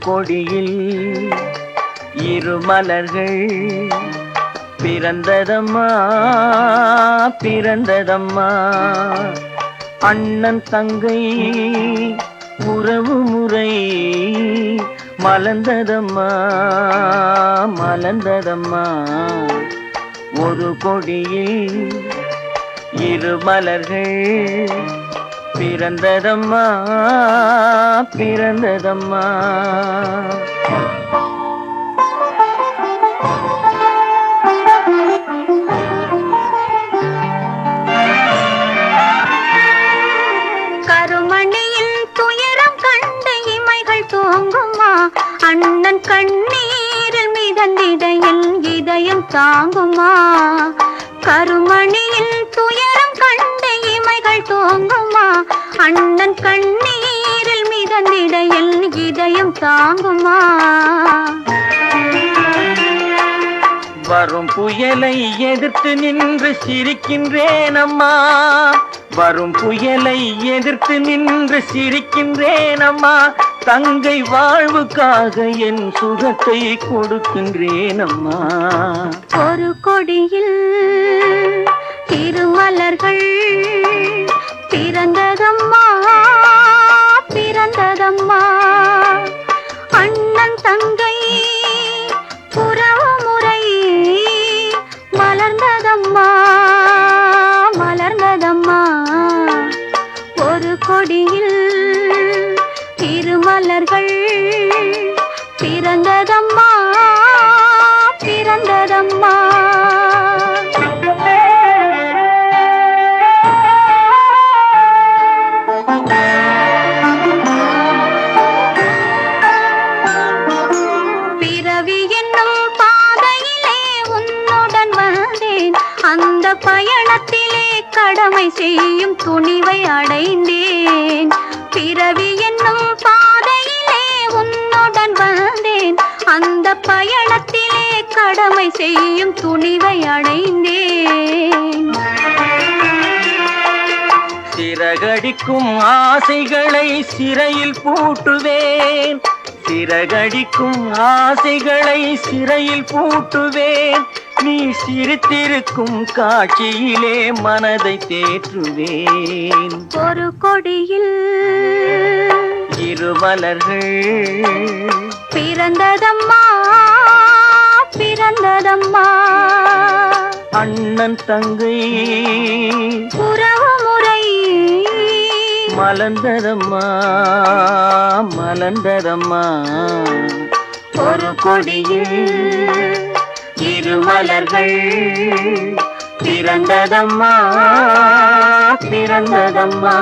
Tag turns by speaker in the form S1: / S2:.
S1: கொடியில் இரு மலர்கள் பிறந்ததம்மா பிறந்ததம்மா. அண்ணன் தங்கை உறவு முறை மலர்ந்ததம்மா மலர்ந்ததம்மா. ஒரு கொடியில் இரு மலர்கள் பிறந்ததம்மா பிறந்ததம்மா.
S2: கருமணியின் துயரம் கண்டு இமைகள் தூங்குமா, அண்ணன் கண்ணீரில் மிதந்திட என் இதயம் தாங்குமா. கருமணியின் துயரம் கண்டு இமைகள் தூங்குமா, அண்ணன் கண்ணீரில் மிதந்திட என் இதயம் தாங்குமா.
S1: வரும் புயலை எதிர்த்து நின்று சிரிக்கின்றேன் அம்மா, வரும் புயலை எதிர்த்து நின்று சிரிக்கின்றேன் அம்மா. தங்கை வாழ்வுக்காக என் சுகத்தை கொடுக்கின்றேன் அம்மா.
S2: ஒரு கொடியில் திருமலர்கள் பிறந்ததம்மா பிறந்ததம்மா. அண்ணன் தங்கை உறவு முறை மலர்ந்ததம்மா மலர்ந்ததம்மா. ஒரு கொடியில் திருமலர்கள் பிறந்ததம்மா பிறந்ததம்மா. பிறவி என்னும் பாதையிலே உன்னுடன் வந்தேன், அந்த பயணத்திலே கடமை செய்யும் துணிவை அடைந்தேன். பிறவி என்னும் பாதையிலே உன்னுடன் வந்தேன், அந்த பயணத்திலே கடமை செய்யும் துணிவை அடைந்தேன்.
S1: சிறகடிக்கும் ஆசைகளை சிறையில் பூட்டுவேன், சிறகடிக்கும் ஆசைகளை சிறையில் பூட்டுவேன். நீ சிரித்திருக்கும் காட்சியிலே மனதை தேற்றுவேன்.
S2: ஒரு கொடியில்
S1: இரு மலர்கள்
S2: பிறந்ததம்மா பிறந்ததம்மா.
S1: அண்ணன் தங்கை
S2: உறவு முறை
S1: மலர்ந்ததம்மா மலர்ந்ததம்மா. ஒரு கொடியில் இரு மலர்கள் பிறந்ததம்மா பிறந்ததம்மா.